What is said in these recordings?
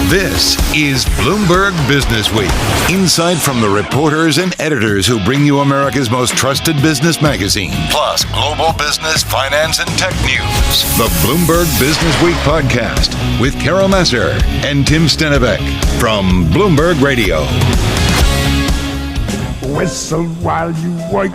This is Bloomberg Businessweek. Insight from the reporters and editors who bring you America's most trusted business magazine, plus global business, finance, and tech news. The Bloomberg Businessweek podcast with Massar and Tim Stenovec from Bloomberg Radio. Whistle while you work.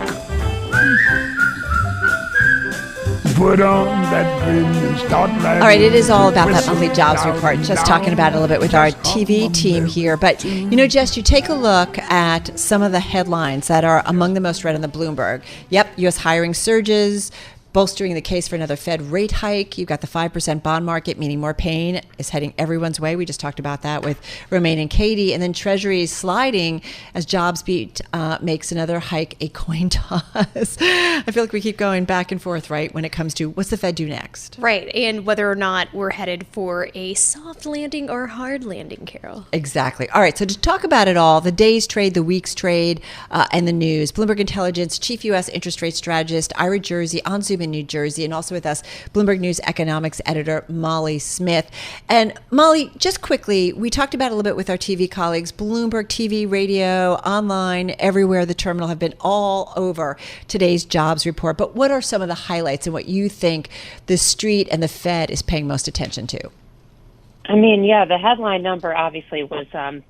Put on that grin and start laughing. All right, it is all about that monthly jobs report. Just talking about it a little bit with our TV team here. But, you know, Jess, you take a look at some of the headlines that are among the most read on the Bloomberg. Yep, U.S. hiring surges, bolstering the case for another Fed rate hike. You've got the 5% bond market, meaning more pain is heading everyone's way. We just talked about that with Romaine and Katie. And then Treasury sliding as jobs beat makes another hike a coin toss. I feel like we keep going back and forth, right, when it comes to what's the Fed do next? Right, and whether or not we're headed for a soft landing or hard landing, Carol. Exactly. All right, so to talk about it all, the day's trade, the week's trade, and the news, Bloomberg Intelligence Chief U.S. Interest Rate Strategist Ira Jersey on Zoom in New Jersey, and also with us, Bloomberg News economics editor Molly Smith. And Molly, just quickly, we talked about it a little bit with our TV colleagues. Bloomberg TV, radio, online, everywhere, the terminal have been all over today's jobs report. But what are some of the highlights and what you think the street and the Fed is paying most attention to? I mean, yeah, the headline number obviously was kind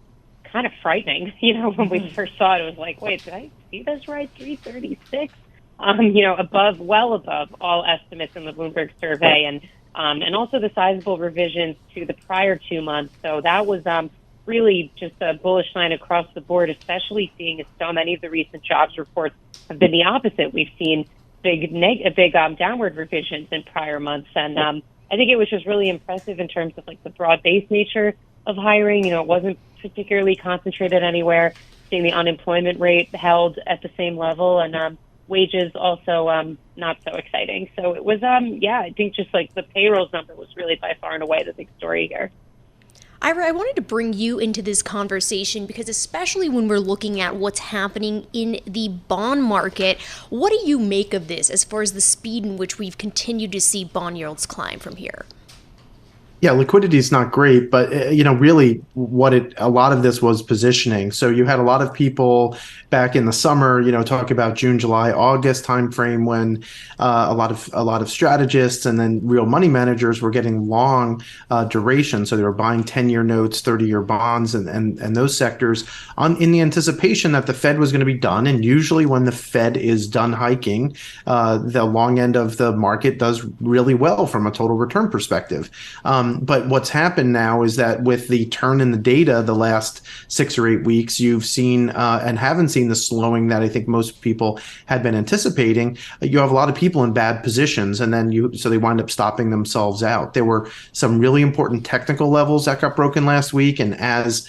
of frightening. You know, when we first saw it, it was like, wait, did I see this right? 336? Well above all estimates in the Bloomberg survey, and also the sizable revisions to the prior 2 months. So that was really just a bullish sign across the board, especially seeing as so many of the recent jobs reports have been the opposite. We've seen big downward revisions in prior months, and I think it was just really impressive in terms of like the broad-based nature of hiring. You know, it wasn't particularly concentrated anywhere. Seeing the unemployment rate held at the same level, and wages also not so exciting. So it was, I think just like the payrolls number was really by far and away the big story here. Ira, I wanted to bring you into this conversation because especially when we're looking at what's happening in the bond market, what do you make of this as far as the speed in which we've continued to see bond yields climb from here? Yeah, liquidity is not great, but really a lot of this was positioning. So you had a lot of people back in the summer, talk about June, July, August timeframe when a lot of strategists and then real money managers were getting long duration. So they were buying 10-year notes, 30-year bonds, and those sectors in the anticipation that the Fed was going to be done. And usually when the Fed is done hiking, the long end of the market does really well from a total return perspective. But what's happened now is that with the turn in the data the last 6 or 8 weeks, you've seen and haven't seen the slowing that I think most people had been anticipating. You have a lot of people in bad positions, and then so they wind up stopping themselves out. There were some really important technical levels that got broken last week, and as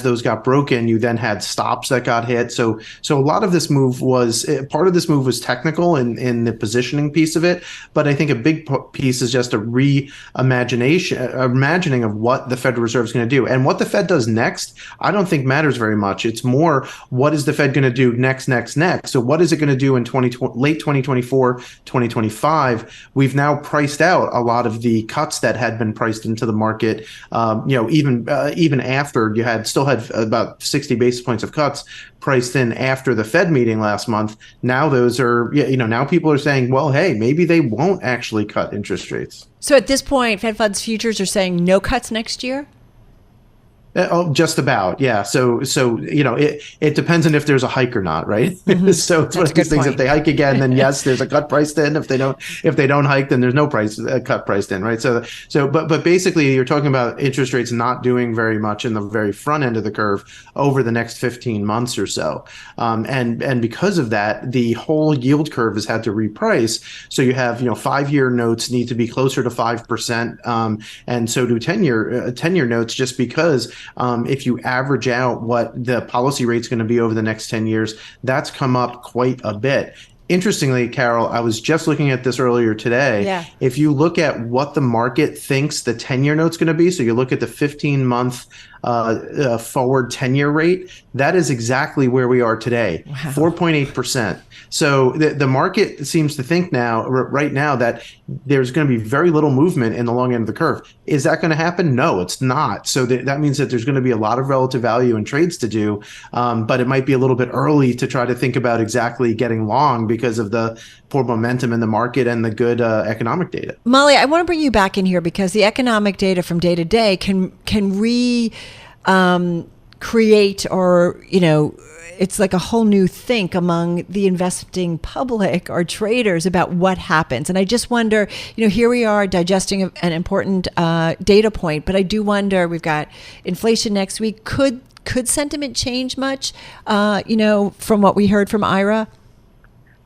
those got broken, you then had stops that got hit. So a lot of this move was part of this move was technical in the positioning piece of it, but I think a big piece is just a imagining of what the Federal Reserve is going to do. And what the Fed does next, I don't think matters very much. It's more, what is the Fed going to do next? So what is it going to do in late 2024, 2025? We've now priced out a lot of the cuts that had been priced into the market. Even after you still had about 60 basis points of cuts priced in after the Fed meeting last month. Now those are, now people are saying, well, hey, maybe they won't actually cut interest rates. So at this point, Fed funds futures are saying no cuts next year? Oh, just about, yeah. So it depends on if there's a hike or not, right? Mm-hmm. So it's one of these things. If they hike again, then yes, there's a cut priced in. If they don't hike, then there's no cut priced in, right? But basically, you're talking about interest rates not doing very much in the very front end of the curve over the next 15 months or so, and because of that, the whole yield curve has had to reprice. So you have 5-year notes need to be closer to 5%, and so do 10-year notes, just because. If you average out what the policy rate is going to be over the next 10 years, that's come up quite a bit. Interestingly, Carol, I was just looking at this earlier today. Yeah. If you look at what the market thinks the 10-year note's going to be, so you look at the 15-month forward 10-year rate, that is exactly where we are today, 4.8%. So the market seems to think right now that there's going to be very little movement in the long end of the curve. Is that going to happen? No, it's not. So that means that there's going to be a lot of relative value in trades to do, but it might be a little bit early to try to think about exactly getting long because of the poor momentum in the market and the good economic data. Molly, I want to bring you back in here because the economic data from day to day can create, or it's like a whole new think among the investing public or traders about what happens. And I just wonder, here we are digesting an important data point, but I do wonder, we've got inflation next week. Could sentiment change much, from what we heard from Ira?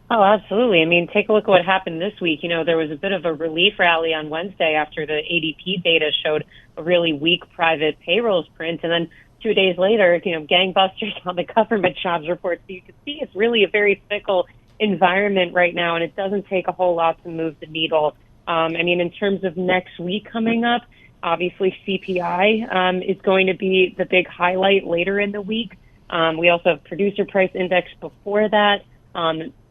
Oh, absolutely. I mean, take a look at what happened this week. There was a bit of a relief rally on Wednesday after the ADP data showed a really weak private payrolls print. And then 2 days later, gangbusters on the government jobs report. So you can see it's really a very fickle environment right now, and it doesn't take a whole lot to move the needle. In terms of next week coming up, obviously CPI is going to be the big highlight later in the week. We also have producer price index before that.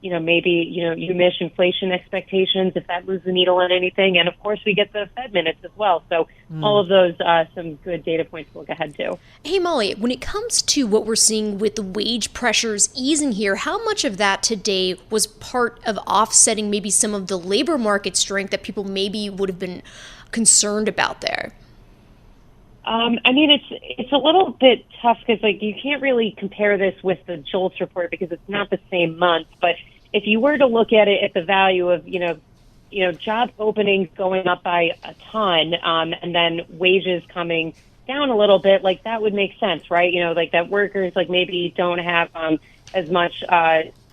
Maybe, you miss inflation expectations if that moves the needle on anything. And of course, we get the Fed minutes as well. So all of those, some good data points to look ahead to. Hey, Molly, when it comes to what we're seeing with the wage pressures easing here, how much of that today was part of offsetting maybe some of the labor market strength that people maybe would have been concerned about there? It's a little bit tough because you can't really compare this with the JOLTS report because it's not the same month. But if you were to look at it at the value of job openings going up by a ton, and then wages coming down a little bit, that would make sense, right? That workers maybe don't have as much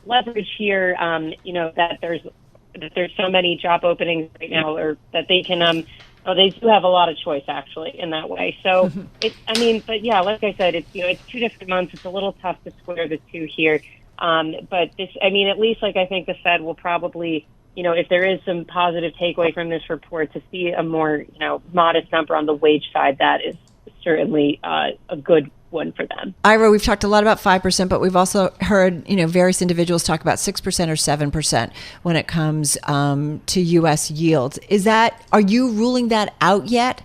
leverage here. That there's so many job openings right now, or that they can. They do have a lot of choice, actually, in that way. So, but yeah, like I said, it's 2 different months. It's a little tough to square the two here. But this, at least, I think the Fed will probably, if there is some positive takeaway from this report, to see a more, modest number on the wage side, that is certainly a good one for them. Ira, we've talked a lot about 5%, but we've also heard, various individuals talk about 6% or 7% when it comes to U.S. yields. Are you ruling that out yet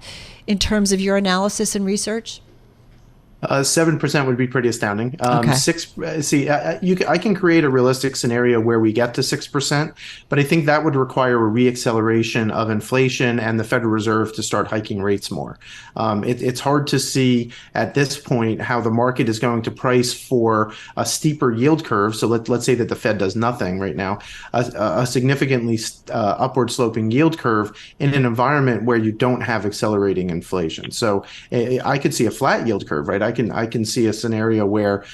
in terms of your analysis and research? 7% would be pretty astounding. Okay. I can create a realistic scenario where we get to 6%, but I think that would require a reacceleration of inflation and the Federal Reserve to start hiking rates more. It's hard to see at this point how the market is going to price for a steeper yield curve. So let's say that the Fed does nothing right now, a significantly upward sloping yield curve in an environment where you don't have accelerating inflation. So I could see a flat yield curve, right? I can see a scenario where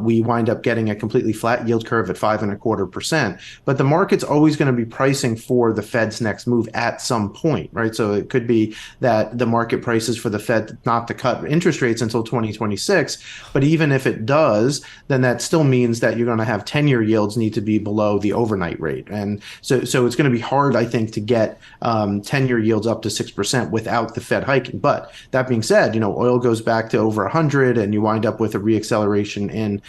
we wind up getting a completely flat yield curve at 5.25%. But the market's always going to be pricing for the Fed's next move at some point, right? So it could be that the market prices for the Fed not to cut interest rates until 2026. But even if it does, then that still means that you're going to have 10-year yields need to be below the overnight rate. And so it's going to be hard, I think, to get 10-year yields up to 6% without the Fed hiking. But that being said, oil goes back to over 100. And you wind up with a reacceleration in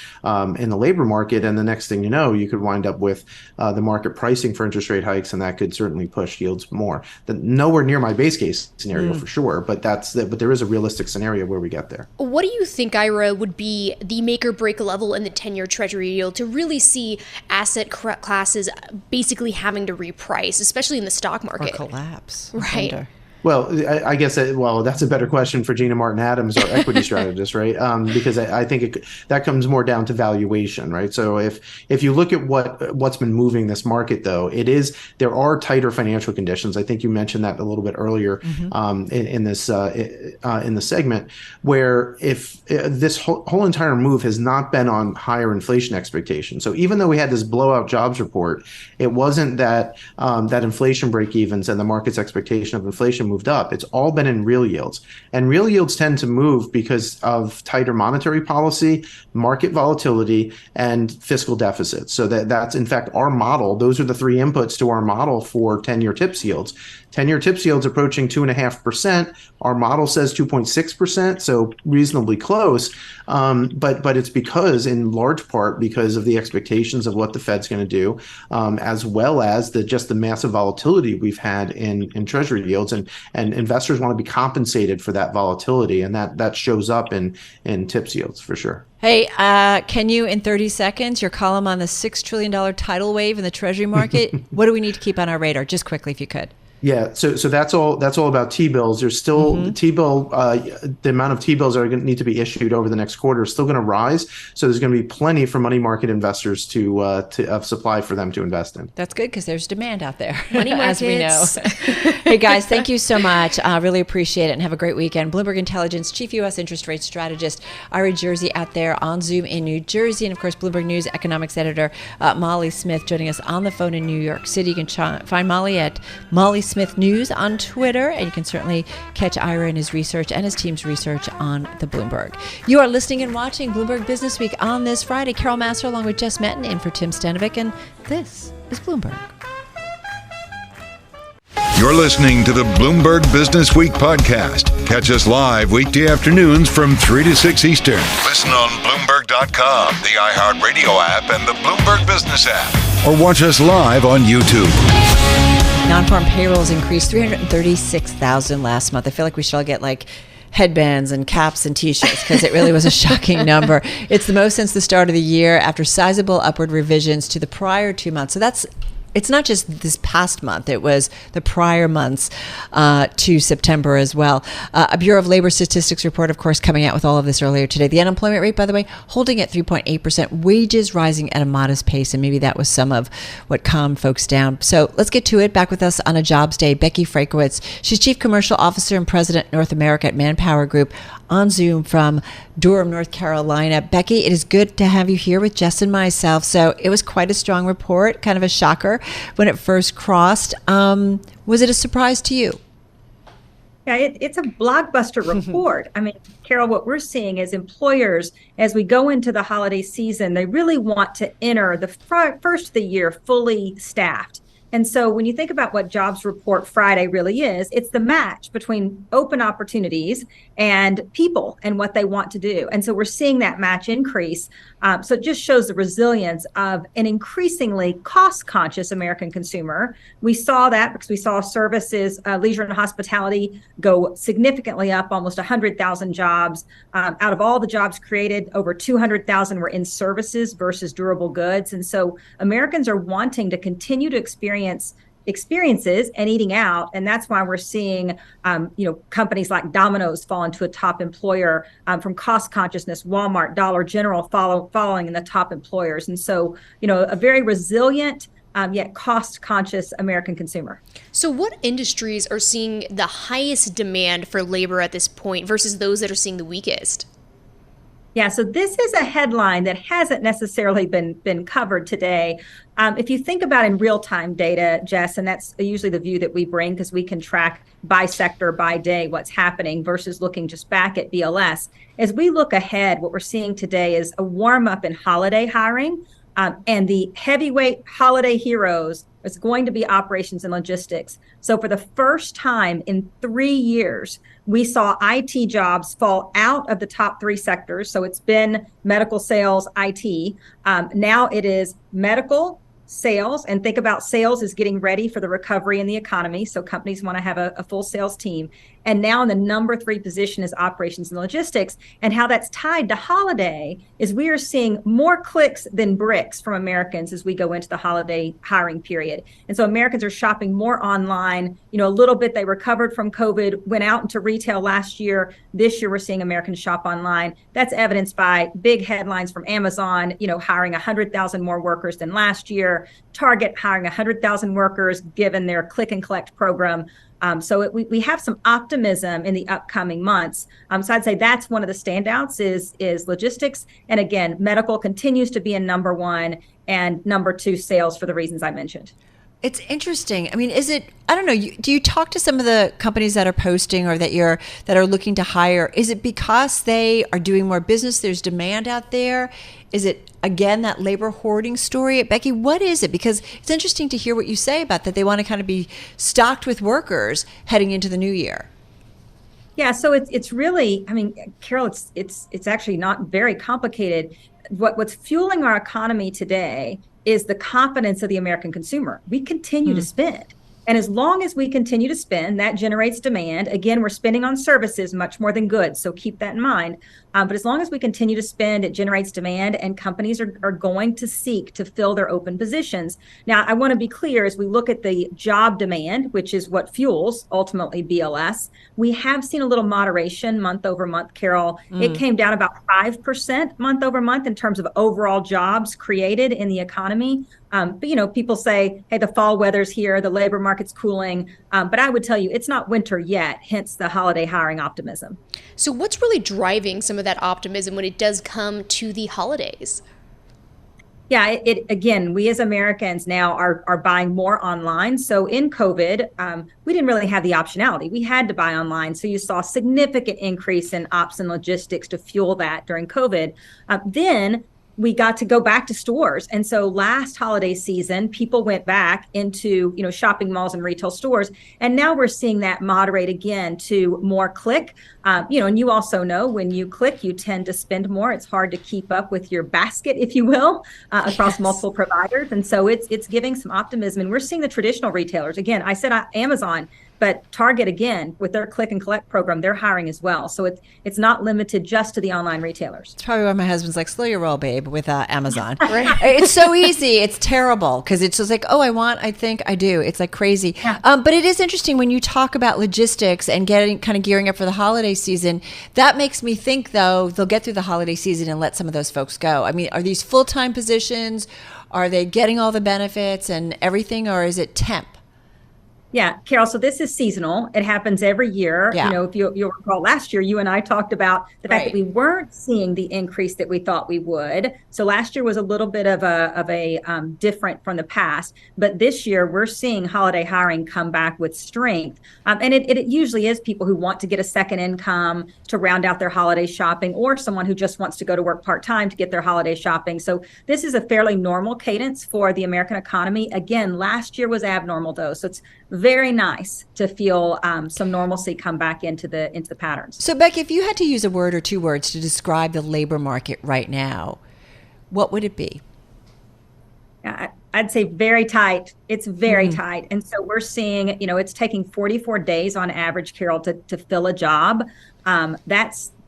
the labor market, and the next thing you know, you could wind up with the market pricing for interest rate hikes, and that could certainly push yields more. Nowhere near my base case scenario for sure, but there is a realistic scenario where we get there. What do you think, Ira, would be the make or break level in the 10-year Treasury yield to really see asset classes basically having to reprice, especially in the stock market? Or collapse. Right. Well, I guess that's a better question for Gina Martin Adams, our equity strategist, right? Because I think that comes more down to valuation, right? So if you look at what's been moving this market, though, there are tighter financial conditions. I think you mentioned that a little bit earlier in the segment, where if this whole entire move has not been on higher inflation expectations. So even though we had this blowout jobs report, it wasn't that inflation break evens and the market's expectation of inflation actually moved up. It's all been in real yields. And real yields tend to move because of tighter monetary policy, market volatility, and fiscal deficits. So that's, in fact, our model. Those are the three inputs to our model for 10-year TIPS yields. 10-year TIPS yields approaching 2.5%. Our model says 2.6%, so reasonably close. But it's because, in large part, because of the expectations of what the Fed's going to do, as well as just the massive volatility we've had in Treasury yields, and investors want to be compensated for that volatility, and that shows up in TIPS yields for sure. Hey, can you, in 30 seconds, your column on the $6 trillion tidal wave in the Treasury market, what do we need to keep on our radar? Just quickly, if you could. Yeah, so that's all about T-bills. There's still T-bill, the amount of T-bills that are going to need to be issued over the next quarter is still going to rise. So there's going to be plenty for money market investors to of supply for them to invest in. That's good because there's demand out there, money markets. As we know. Hey guys, thank you so much. Really appreciate it, and have a great weekend. Bloomberg Intelligence Chief U.S. Interest Rate Strategist Ira Jersey out there on Zoom in New Jersey, and of course Bloomberg News Economics Editor Molly Smith joining us on the phone in New York City. You can find Molly at Molly Smith News on Twitter, and you can certainly catch Ira and his research and his team's research on the Bloomberg. You are listening and watching Bloomberg Businessweek on this Friday. Carol Massar along with Jess Menton in for Tim Stenovec, and this is Bloomberg. You're listening to the Bloomberg Businessweek podcast. Catch us live weekday afternoons from 3 to 6 Eastern. Listen on Bloomberg.com, the iHeartRadio app, and the Bloomberg Business app. Or watch us live on YouTube. Non-farm payrolls increased 336,000 last month. I feel like we should all get like headbands and caps and T-shirts because it really was a shocking number. It's the most since the start of the year after sizable upward revisions to the prior 2 months. So it's not just this past month, it was the prior months to September as well. A Bureau of Labor Statistics report, of course, coming out with all of this earlier today. The unemployment rate, by the way, holding at 3.8%, wages rising at a modest pace, and maybe that was some of what calmed folks down. So let's get to it. Back with us on a jobs day, Becky Frankiewicz. She's Chief Commercial Officer and President North America at ManpowerGroup, on Zoom from Durham, North Carolina. Becky, it is good to have you here with Jess and myself. So it was quite a strong report, kind of a shocker when it first crossed. Was it a surprise to you? Yeah, it's a blockbuster report. I mean, Carol, what we're seeing is employers, as we go into the holiday season, they really want to enter the first of the year fully staffed. And so when you think about what Jobs Report Friday really is, it's the match between open opportunities and people and what they want to do. And so we're seeing that match increase. So it just shows the resilience of an increasingly cost-conscious American consumer. We saw that because we saw services, leisure and hospitality go significantly up, almost 100,000 jobs. Out of all the jobs created, over 200,000 were in services versus durable goods. And so Americans are wanting to continue to experiences and eating out, and that's why we're seeing companies like Domino's fall into a top employer from cost consciousness. Walmart, Dollar General following in the top employers, and so a very resilient yet cost conscious American consumer. So what industries are seeing the highest demand for labor at this point versus those that are seeing the weakest? Yeah, so this is a headline that hasn't necessarily been covered today. If you think about in real-time data, Jess, and that's usually the view that we bring because we can track by sector, by day, what's happening versus looking just back at BLS. As we look ahead, what we're seeing today is a warm-up in holiday hiring, and the heavyweight holiday heroes is going to be operations and logistics. So for the first time in 3 years, we saw IT jobs fall out of the top three sectors. So it's been medical, sales, IT. Now it is medical, sales, and think about sales is getting ready for the recovery in the economy. So companies want to have a full sales team. And now in the number 3 position is operations and logistics. And how that's tied to holiday is we are seeing more clicks than bricks from Americans as we go into the holiday hiring period. And so Americans are shopping more online. A little bit they recovered from COVID, went out into retail last year. This year we're seeing Americans shop online. That's evidenced by big headlines from Amazon, hiring 100,000 more workers than last year. Target hiring 100,000 workers given their click and collect program. So we have some optimism in the upcoming months. So I'd say that's one of the standouts is logistics. And again, medical continues to be in number 1 and number 2 sales for the reasons I mentioned. It's interesting. I mean, I don't know, do you talk to some of the companies that are posting or that are looking to hire? Is it because they are doing more business, there's demand out there? Is it, again, that labor hoarding story? Becky, what is it? Because it's interesting to hear what you say about that they want to kind of be stocked with workers heading into the new year. Yeah, so it's really, I mean, Carol, it's actually not very complicated. What's fueling our economy today is the confidence of the American consumer. We continue to spend. And as long as we continue to spend, that generates demand. Again, we're spending on services much more than goods, so keep that in mind. But as long as we continue to spend, it generates demand, and companies are going to seek to fill their open positions. Now, I want to be clear, as we look at the job demand, which is what fuels ultimately BLS, we have seen a little moderation month over month, Carol. It came down about 5% month over month in terms of overall jobs created in the economy. But, people say, hey, the fall weather's here, the labor market's cooling. But I would tell you, it's not winter yet, hence the holiday hiring optimism. So what's really driving some of that optimism when it does come to the holidays? Yeah, again, we as Americans now are buying more online. So in COVID, we didn't really have the optionality. We had to buy online. So you saw a significant increase in ops and logistics to fuel that during COVID. Then we got to go back to stores. And so last holiday season, people went back into, shopping malls and retail stores. And now we're seeing that moderate again to more click. And you also know when you click, you tend to spend more. It's hard to keep up with your basket, if you will, across multiple providers. And so it's giving some optimism. And we're seeing the traditional retailers. Again, I said Amazon, but Target, again, with their click and collect program, they're hiring as well. So it's not limited just to the online retailers. It's probably why my husband's like, slow your roll, babe, with Amazon. Right. It's so easy. It's terrible because it's just like, oh, I think, I do. It's like crazy. Yeah. But it is interesting when you talk about logistics and gearing up for the holiday season. That makes me think, though, they'll get through the holiday season and let some of those folks go. I mean, are these full-time positions? Are they getting all the benefits and everything, or is it temp? Yeah, Carol, so this is seasonal. It happens every year. Yeah. If you'll recall last year, you and I talked about the fact that we weren't seeing the increase that we thought we would. So last year was a little bit of a different from the past. But this year, we're seeing holiday hiring come back with strength. And it usually is people who want to get a second income to round out their holiday shopping, or someone who just wants to go to work part-time to get their holiday shopping. So this is a fairly normal cadence for the American economy. Again, last year was abnormal, though. So it's very nice to feel some normalcy come back into the patterns. So, Becky, if you had to use a word or two words to describe the labor market right now, what would it be? I'd say very tight. It's very tight. And so we're seeing, it's taking 44 days on average, Carol, to fill a job.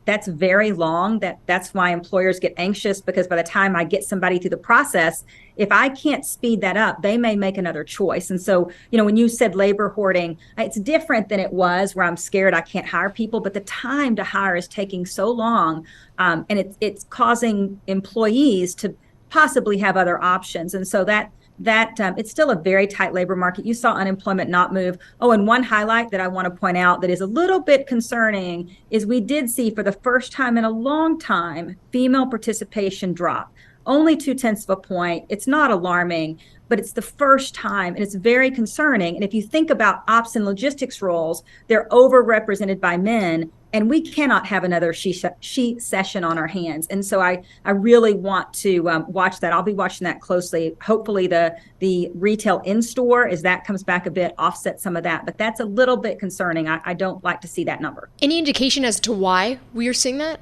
That's very long. That's why employers get anxious, because by the time I get somebody through the process, if I can't speed that up, they may make another choice. And so, when you said labor hoarding, it's different than it was where I'm scared I can't hire people, but the time to hire is taking so long, and it's causing employees to possibly have other options. And so that it's still a very tight labor market. You saw unemployment not move. Oh, and one highlight that I want to point out that is a little bit concerning is we did see for the first time in a long time, female participation drop. Only 0.2 of a point. It's not alarming, but it's the first time, and it's very concerning. And if you think about ops and logistics roles, they're overrepresented by men, and we cannot have another she session on our hands. And so I really want to watch that. I'll be watching that closely. Hopefully the retail in-store, as that comes back a bit, offset some of that. But that's a little bit concerning. I don't like to see that number. Any indication as to why we are seeing that?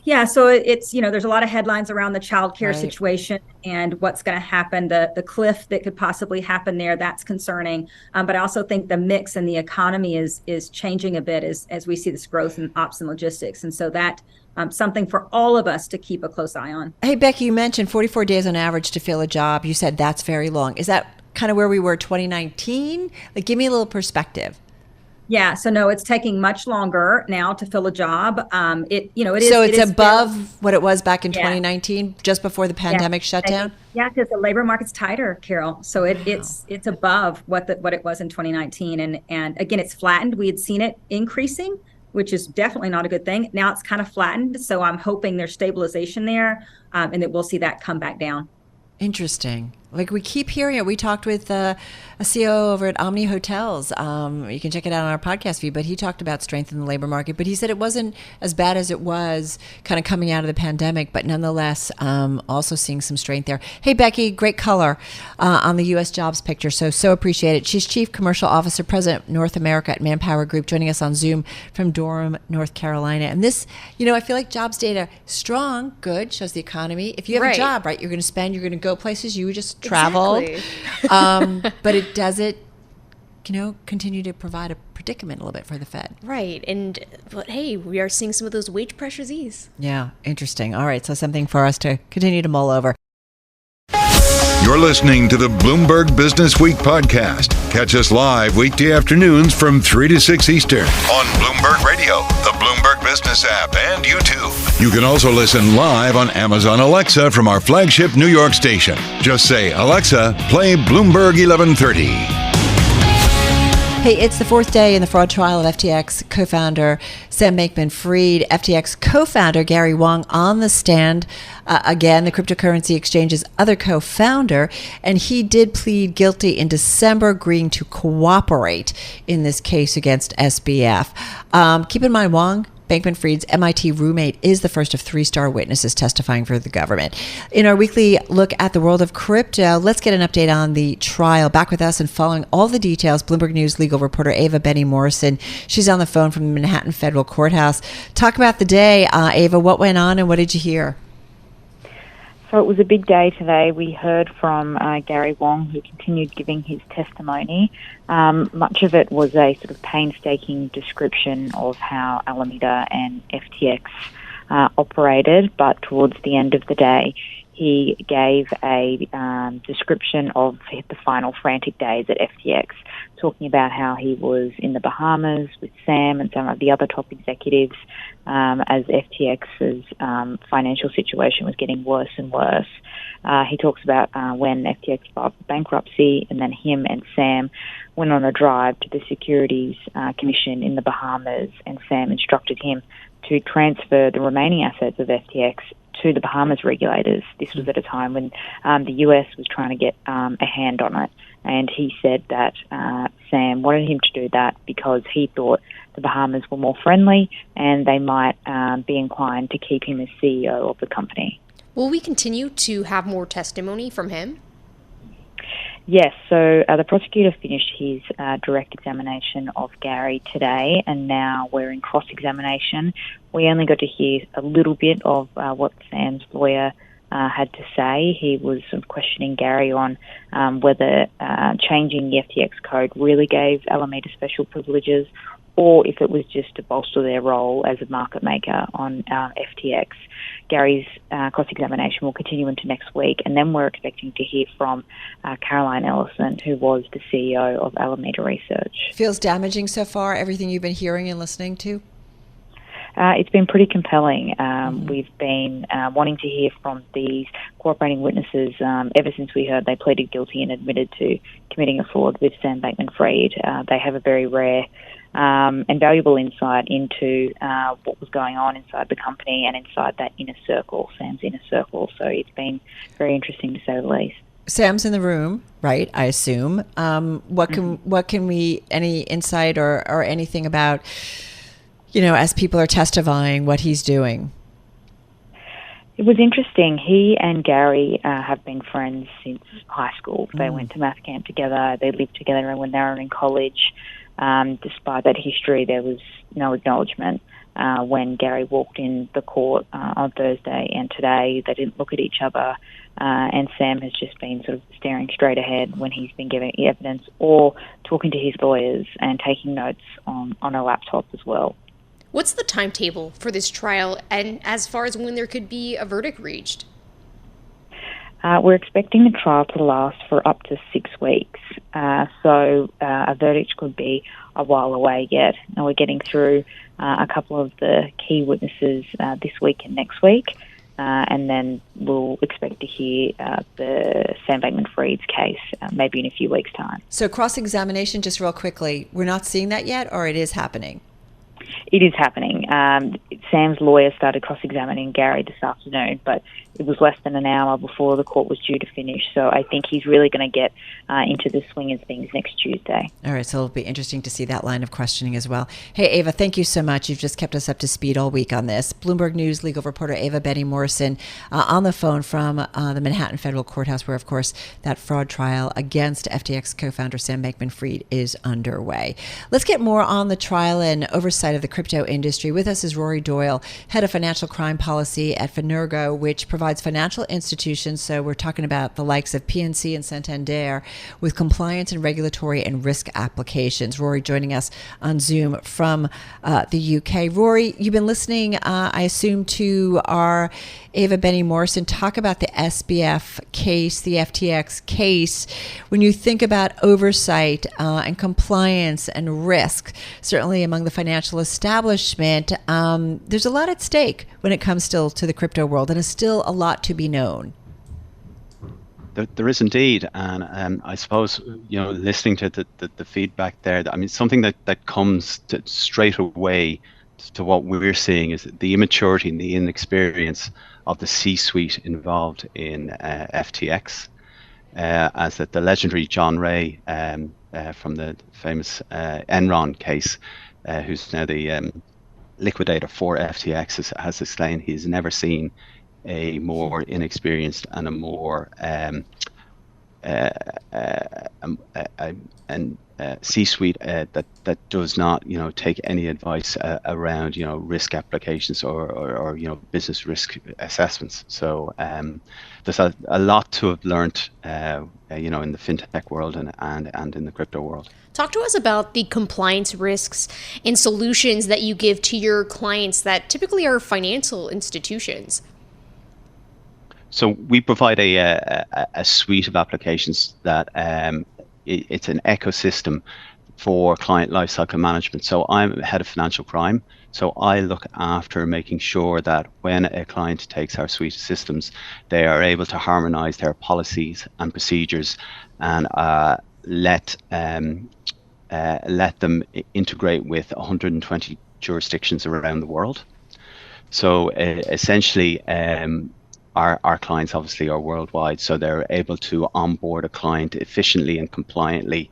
Yeah, so it's, there's a lot of headlines around the childcare situation and what's going to happen, the cliff that could possibly happen there. That's concerning. But I also think the mix in the economy is changing a bit as we see this growth in ops and logistics. And so that something for all of us to keep a close eye on. Hey, Becky, you mentioned 44 days on average to fill a job. You said that's very long. Is that kind of where we were 2019? Like, give me a little perspective. Yeah, so no, it's taking much longer now to fill a job. It So it's above what it was back in 2019, just before the pandemic shut down? Yeah, because the labor market's tighter, Carol. So it's above what it was in 2019. And again, it's flattened. We had seen it increasing, which is definitely not a good thing. Now it's kind of flattened. So I'm hoping there's stabilization there, and that we'll see that come back down. Interesting. Like we keep hearing it. We talked with a CEO over at Omni Hotels. You can check it out on our podcast feed, but he talked about strength in the labor market. But he said it wasn't as bad as it was kind of coming out of the pandemic, but nonetheless, also seeing some strength there. Hey, Becky, great color on the U.S. jobs picture. So appreciate it. She's Chief Commercial Officer, President North America at ManpowerGroup, joining us on Zoom from Durham, North Carolina. And this, I feel like jobs data, strong, good, shows the economy. If you have a job, right, you're going to spend, you're going to go places you just traveled. Exactly. But does it continue to provide a predicament a little bit for the Fed. Right. But hey, we are seeing some of those wage pressures ease. Yeah, interesting. All right, so something for us to continue to mull over. You're listening to the Bloomberg Businessweek podcast. Catch us live weekday afternoons from 3 to 6 Eastern on Bloomberg Radio, the Bloomberg Business app, and YouTube. You can also listen live on Amazon Alexa from our flagship New York station. Just say, Alexa, play Bloomberg 1130. Hey, it's the fourth day in the fraud trial of FTX co-founder Sam Bankman-Fried. FTX co-founder Gary Wang on the stand again, the cryptocurrency exchange's other co-founder, and he did plead guilty in December, agreeing to cooperate in this case against SBF. Keep in mind, Wang, Bankman-Fried's MIT roommate, is the first of 3 star witnesses testifying for the government. In our weekly look at the world of crypto, let's get an update on the trial. Back with us and following all the details, Bloomberg News legal reporter Ava Benny-Morrison. She's on the phone from the Manhattan Federal Courthouse. Talk about the day, Ava. What went on and what did you hear? So it was a big day today. We heard from Gary Wang, who continued giving his testimony. Much of it was a sort of painstaking description of how Alameda and FTX operated, but towards the end of the day, he gave a description of the final frantic days at FTX, talking about how he was in the Bahamas with Sam and some of the other top executives as FTX's financial situation was getting worse and worse. He talks about when FTX filed for bankruptcy, and then him and Sam went on a drive to the Securities Commission in the Bahamas, and Sam instructed him to transfer the remaining assets of FTX to the Bahamas regulators. This was at a time when the US was trying to get a hand on it. And he said that Sam wanted him to do that because he thought the Bahamas were more friendly and they might be inclined to keep him as CEO of the company. Will we continue to have more testimony from him? Yes, so the prosecutor finished his direct examination of Gary today, and now we're in cross-examination. We only got to hear a little bit of what Sam's lawyer had to say. He was sort of questioning Gary on whether changing the FTX code really gave Alameda special privileges, or if it was just to bolster their role as a market maker on FTX. Gary's cross-examination will continue into next week, and then we're expecting to hear from Caroline Ellison, who was the CEO of Alameda Research. Feels damaging so far, everything you've been hearing and listening to? It's been pretty compelling. We've been wanting to hear from these cooperating witnesses ever since we heard they pleaded guilty and admitted to committing a fraud with Sam Bankman-Fried. They have a very rare and valuable insight into what was going on inside the company and inside that inner circle, Sam's inner circle. So it's been very interesting, to say the least. Sam's in the room, right? I assume. What can we, any insight or anything about, as people are testifying, what he's doing? It was interesting. He and Gary have been friends since high school. They went to math camp together. They lived together when they were in college. Despite that history, there was no acknowledgement when Gary walked in the court on Thursday and today. They didn't look at each other, and Sam has just been sort of staring straight ahead when he's been giving evidence or talking to his lawyers and taking notes on a laptop as well. What's the timetable for this trial, and as far as when there could be a verdict reached? We're expecting the trial to last for up to 6 weeks, so a verdict could be a while away yet. Now we're getting through a couple of the key witnesses this week and next week, and then we'll expect to hear the Sam Bankman-Fried's case maybe in a few weeks' time. So cross-examination, just real quickly, we're not seeing that yet, or it is happening? It is happening. Sam's lawyer started cross-examining Gary this afternoon, but it was less than an hour before the court was due to finish. So I think he's really going to get into the swing of things next Tuesday. All right, so it'll be interesting to see that line of questioning as well. Hey, Ava, thank you so much. You've just kept us up to speed all week on this. Bloomberg News legal reporter Ava Benny-Morrison on the phone from the Manhattan Federal Courthouse, where, of course, that fraud trial against FTX co-founder Sam Bankman-Fried is underway. Let's get more on the trial and oversight of the crypto industry. With us is Rory Doyle, head of financial crime policy at Fenergo, which provides financial institutions, so we're talking about the likes of PNC and Santander, with compliance and regulatory and risk applications. Rory joining us on Zoom from the UK. Rory, you've been listening, I assume, to our Ava Benny-Morrison talk about the SBF case, the FTX case. When you think about oversight and compliance and risk, certainly among the financial establishment, there's a lot at stake when it comes still to the crypto world, and is still a lot to be known. There is indeed, and I suppose, listening to the feedback there, I mean, something that comes straight away to what we're seeing is the immaturity and the inexperience of the C-suite involved in FTX, as that the legendary John Ray from the famous Enron case, who's now the liquidator for FTX, has explained he's never seen a more inexperienced and a more C-suite that does not take any advice around risk applications or business risk assessments. So there's a lot to have learned in the fintech world and in the crypto world. Talk to us about the compliance risks and solutions that you give to your clients that typically are financial institutions. So we provide a suite of applications that it's an ecosystem for client lifecycle management. So I'm head of financial crime. So I look after making sure that when a client takes our suite of systems, they are able to harmonize their policies and procedures and let them integrate with 120 jurisdictions around the world. So essentially, our clients obviously are worldwide, so they're able to onboard a client efficiently and compliantly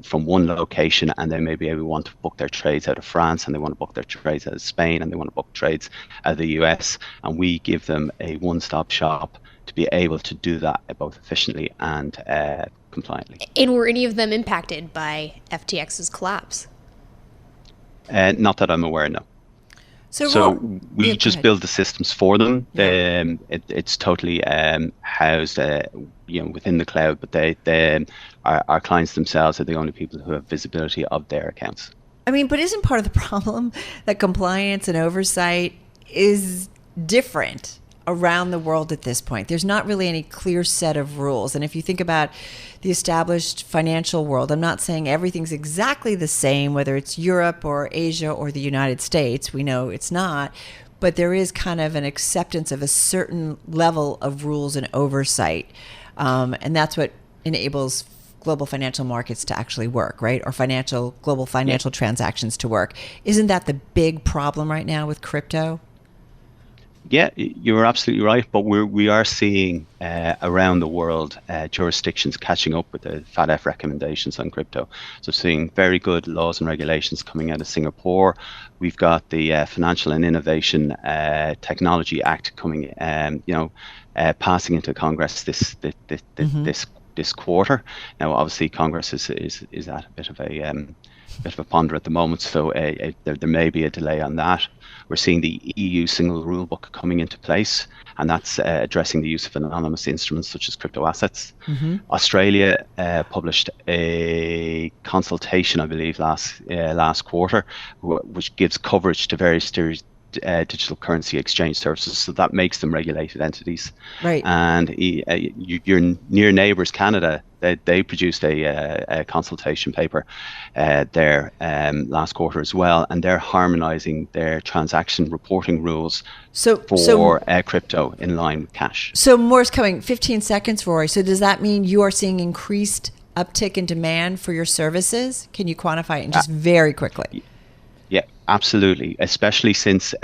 from one location, and they maybe want to book their trades out of France, and they want to book their trades out of Spain, and they want to book trades out of the US, and we give them a one-stop shop to be able to do that both efficiently and compliantly. And were any of them impacted by FTX's collapse? Not that I'm aware, no. So we just build the systems for them. Yeah. It's totally housed, within the cloud. But our clients themselves are the only people who have visibility of their accounts. I mean, but isn't part of the problem that compliance and oversight is different around the world at this point? There's not really any clear set of rules. And if you think about the established financial world, I'm not saying everything's exactly the same, whether it's Europe or Asia or the United States. We know it's not. But there is kind of an acceptance of a certain level of rules and oversight. And that's what enables global financial markets to actually work, right? Or global financial transactions to work. Isn't that the big problem right now with crypto? Yeah, you're absolutely right. But we are seeing around the world jurisdictions catching up with the FATF recommendations on crypto. So seeing very good laws and regulations coming out of Singapore. We've got the Financial and Innovation Technology Act coming, passing into Congress this quarter. Now, obviously, Congress is at a bit of a ponder at the moment, so there may be a delay on that. We're seeing the EU single rule book coming into place, and that's addressing the use of anonymous instruments such as crypto assets. Mm-hmm. Australia published a consultation, I believe, last quarter, which gives coverage to various digital currency exchange services, so that makes them regulated entities. Right. And your near neighbours, Canada, they produced a consultation paper there last quarter as well, and they're harmonising their transaction reporting rules for crypto in line with cash. So more's coming. 15 seconds, Rory. So does that mean you are seeing increased uptick in demand for your services? Can you quantify it just very quickly? Yeah, absolutely. Especially since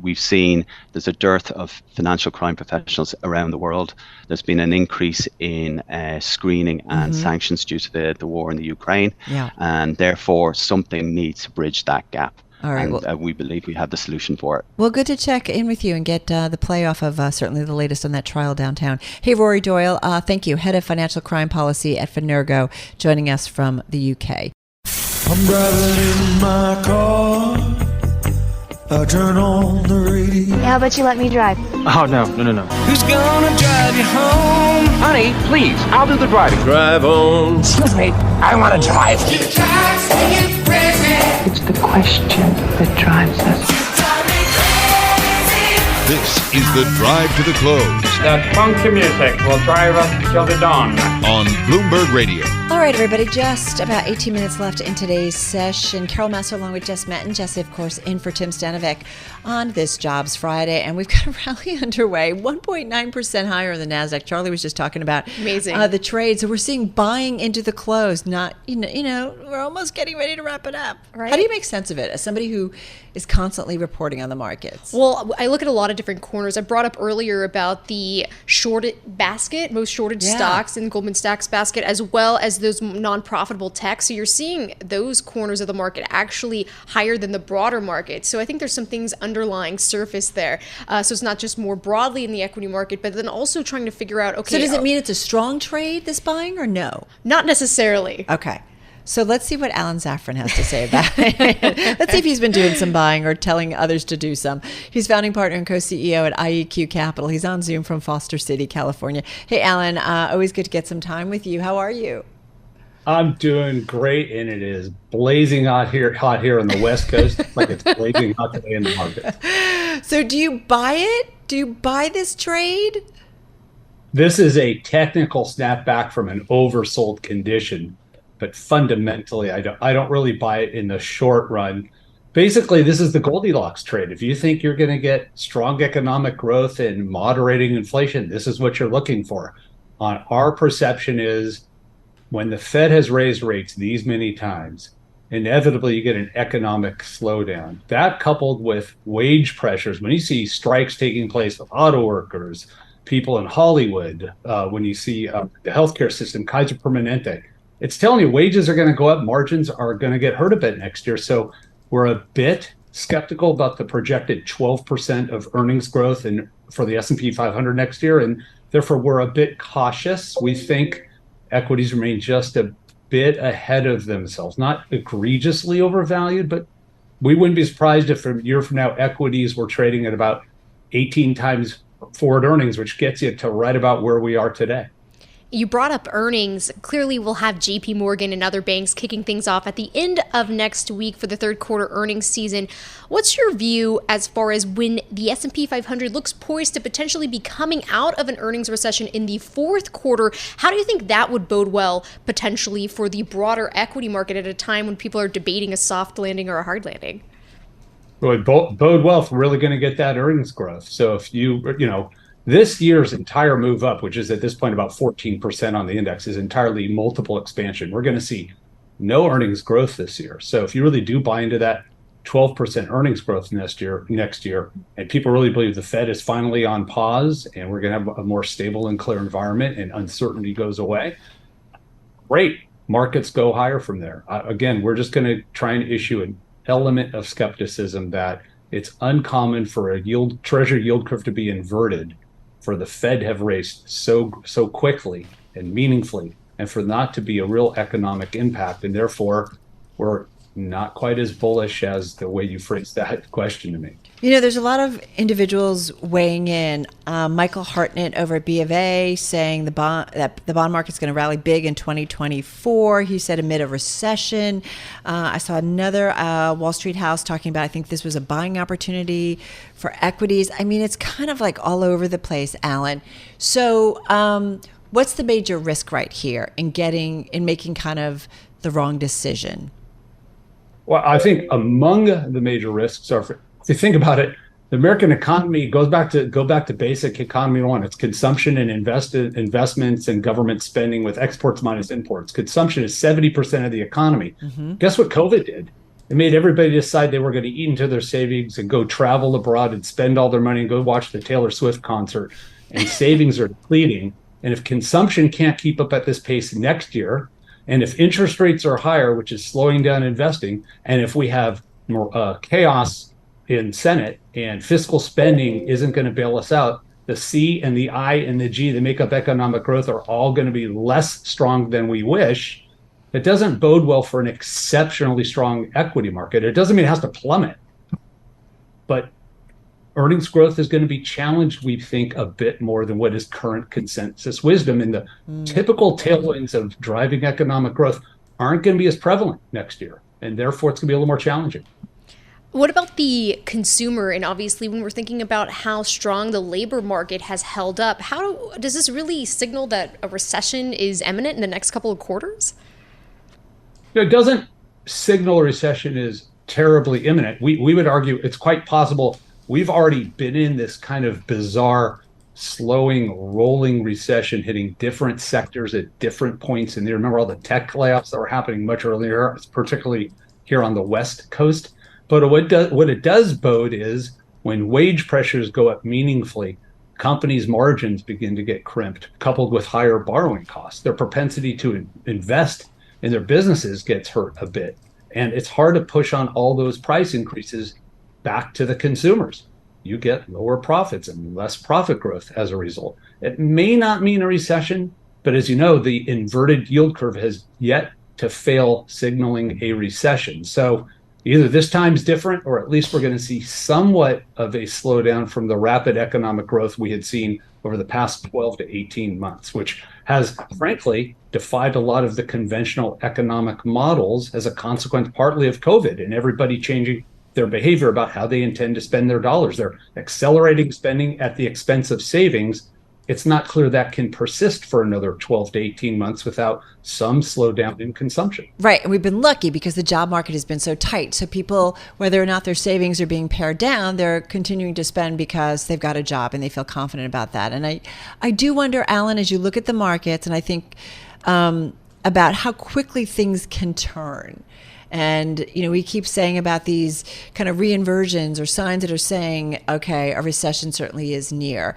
we've seen there's a dearth of financial crime professionals around the world. There's been an increase in screening and sanctions due to the war in the Ukraine. Yeah. And therefore, something needs to bridge that gap. All right. And we believe we have the solution for it. Well, good to check in with you and get the playoff of certainly the latest on that trial downtown. Hey, Rory Doyle, thank you. Head of Financial Crime Policy at Fenergo, joining us from the UK. I'm driving in my car. I turn on the radio. How about you let me drive? Oh, no. Who's gonna drive you home? Honey, please, I'll do the driving. Drive on. Excuse me, I want to drive. It's the question that drives us. This is the Drive to the Close That funky music will drive us till the dawn. on Bloomberg Radio. All right, everybody, just about 18 minutes left in today's session. Carol Massar along with Jess Menton. Jess, of course, in for Tim Stenovec on this Jobs Friday. And we've got a rally underway, 1.9% higher in the NASDAQ. Charlie was just talking about the trade. So we're seeing buying into the close, not, we're almost getting ready to wrap it up. Right. How do you make sense of it as somebody who is constantly reporting on the markets? Well, I look at a lot of different corners. I brought up earlier about the shorted basket, most shorted stocks in Goldman Sachs basket, as well as those non-profitable tech. So you're seeing those corners of the market actually higher than the broader market. So I think there's some things underlying surface there. So it's not just more broadly in the equity market, but then also trying to figure out, okay. So does it mean it's a strong trade, this buying, or no? Not necessarily. Okay. So let's see what Alan Zafran has to say about it. Let's see if he's been doing some buying or telling others to do some. He's founding partner and co-CEO at IEQ Capital. He's on Zoom from Foster City, California. Hey, Alan, always good to get some time with you. How are you? I'm doing great, and it is blazing hot here on the West Coast, like it's blazing hot today in the market. So do you buy it? Do you buy this trade? This is a technical snapback from an oversold condition, but fundamentally, I don't really buy it in the short run. Basically, this is the Goldilocks trade. If you think you're going to get strong economic growth and moderating inflation, this is what you're looking for. Our perception is when the Fed has raised rates these many times, inevitably you get an economic slowdown. That coupled with wage pressures, when you see strikes taking place with auto workers, people in Hollywood, when you see the healthcare system, Kaiser Permanente, it's telling you wages are going to go up, margins are going to get hurt a bit next year. So we're a bit skeptical about the projected 12% of earnings growth for the S&P 500 next year, and therefore we're a bit cautious. We think equities remain just a bit ahead of themselves, not egregiously overvalued, but we wouldn't be surprised if a year from now equities were trading at about 18 times forward earnings, which gets you to right about where we are today. You brought up earnings. Clearly, we'll have JP Morgan and other banks kicking things off at the end of next week for the third quarter earnings season. What's your view as far as when the S&P 500 looks poised to potentially be coming out of an earnings recession in the fourth quarter? How do you think that would bode well potentially for the broader equity market at a time when people are debating a soft landing or a hard landing? Really bode well if we're really going to get that earnings growth. So if this year's entire move up, which is at this point about 14% on the index, is entirely multiple expansion. We're going to see no earnings growth this year. So if you really do buy into that 12% earnings growth next year, and people really believe the Fed is finally on pause and we're going to have a more stable and clear environment and uncertainty goes away, great. Markets go higher from there. Again, we're just going to try and issue an element of skepticism that it's uncommon for a treasury yield curve to be inverted, for the Fed have raised so quickly and meaningfully, and for not to be a real economic impact. And therefore, we're not quite as bullish as the way you phrased that question to me. There's a lot of individuals weighing in. Michael Hartnett over at B of A saying that the bond market's going to rally big in 2024. He said amid a recession. I saw another Wall Street house talking about, I think this was a buying opportunity for equities. I mean, it's kind of like all over the place, Alan. So what's the major risk right here in making kind of the wrong decision? Well, I think among the major risks are, if you think about it, the American economy go back to basic economy one. It's consumption and investments and government spending with exports minus imports. Consumption is 70% of the economy. Mm-hmm. Guess what COVID did? It made everybody decide they were going to eat into their savings and go travel abroad and spend all their money and go watch the Taylor Swift concert. And savings are depleting. And if consumption can't keep up at this pace next year, and if interest rates are higher, which is slowing down investing, and if we have more chaos in Senate and fiscal spending isn't going to bail us out, the C and the I and the G that make up economic growth are all going to be less strong than we wish. It doesn't bode well for an exceptionally strong equity market. It doesn't mean it has to plummet, but earnings growth is going to be challenged, we think, a bit more than what is current consensus wisdom. And the typical tailwinds of driving economic growth aren't going to be as prevalent next year. And therefore, it's going to be a little more challenging. What about the consumer? And obviously, when we're thinking about how strong the labor market has held up, does this really signal that a recession is imminent in the next couple of quarters? It doesn't signal a recession is terribly imminent. We would argue it's quite possible we've already been in this kind of bizarre, slowing, rolling recession hitting different sectors at different points. And you remember all the tech layoffs that were happening much earlier, particularly here on the West Coast. But what it does bode is when wage pressures go up meaningfully, companies' margins begin to get crimped, coupled with higher borrowing costs. Their propensity to invest in their businesses gets hurt a bit. And it's hard to push on all those price increases back to the consumers. You get lower profits and less profit growth as a result. It may not mean a recession, but as you know, the inverted yield curve has yet to fail signaling a recession. So either this time's different, or at least we're going to see somewhat of a slowdown from the rapid economic growth we had seen over the past 12 to 18 months, which has, frankly, defied a lot of the conventional economic models as a consequence partly of COVID and everybody changing their behavior about how they intend to spend their dollars. They're accelerating spending at the expense of savings. It's not clear that can persist for another 12 to 18 months without some slowdown in consumption. Right. And we've been lucky because the job market has been so tight. So people, whether or not their savings are being pared down, they're continuing to spend because they've got a job and they feel confident about that. And I do wonder, Alan, as you look at the markets, and I think about how quickly things can turn. And, we keep saying about these kind of reinversions or signs that are saying, okay, a recession certainly is near.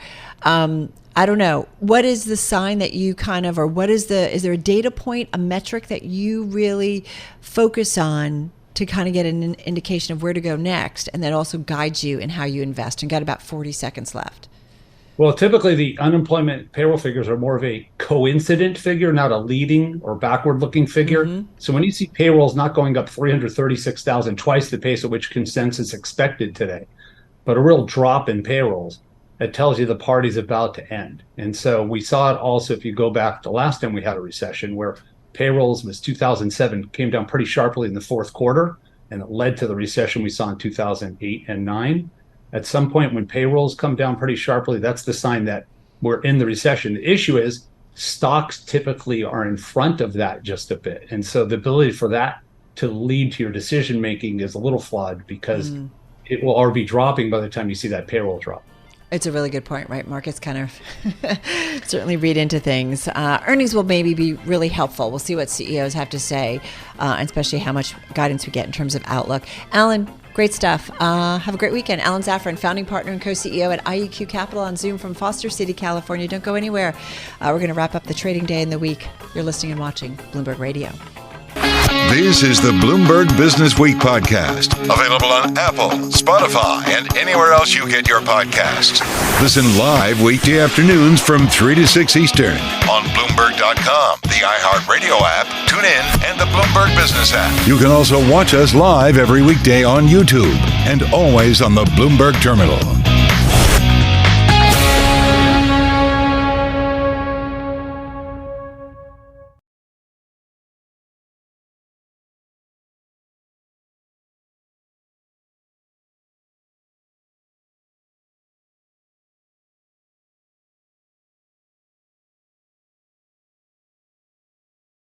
I don't know. What is the sign that you is there a data point, a metric that you really focus on to kind of get an indication of where to go next, and that also guides you in how you invest? And got about 40 seconds left. Well, typically the unemployment payroll figures are more of a coincident figure, not a leading or backward-looking figure. Mm-hmm. So when you see payrolls not going up 336,000, twice the pace at which consensus expected today, but a real drop in payrolls, it tells you the party's about to end. And so we saw it also if you go back to last time we had a recession where payrolls was 2007, came down pretty sharply in the fourth quarter, and it led to the recession we saw in 2008 and 9. At some point when payrolls come down pretty sharply, that's the sign that we're in the recession. The issue is stocks typically are in front of that just a bit. And so the ability for that to lead to your decision making is a little flawed because it will already be dropping by the time you see that payroll drop. It's a really good point, right? Markets kind of certainly read into things. Earnings will maybe be really helpful. We'll see what CEOs have to say, and especially how much guidance we get in terms of outlook. Alan, great stuff. Have a great weekend. Alan Zafran, founding partner and co-CEO at IEQ Capital on Zoom from Foster City, California. Don't go anywhere. We're going to wrap up the trading day and the week. You're listening and watching Bloomberg Radio. This is the Bloomberg Businessweek podcast, available on Apple, Spotify, and anywhere else you get your podcasts. Listen live weekday afternoons from 3 to 6 Eastern on Bloomberg.com, the iHeartRadio app, TuneIn, and the Bloomberg Business app. You can also watch us live every weekday on YouTube and always on the Bloomberg Terminal.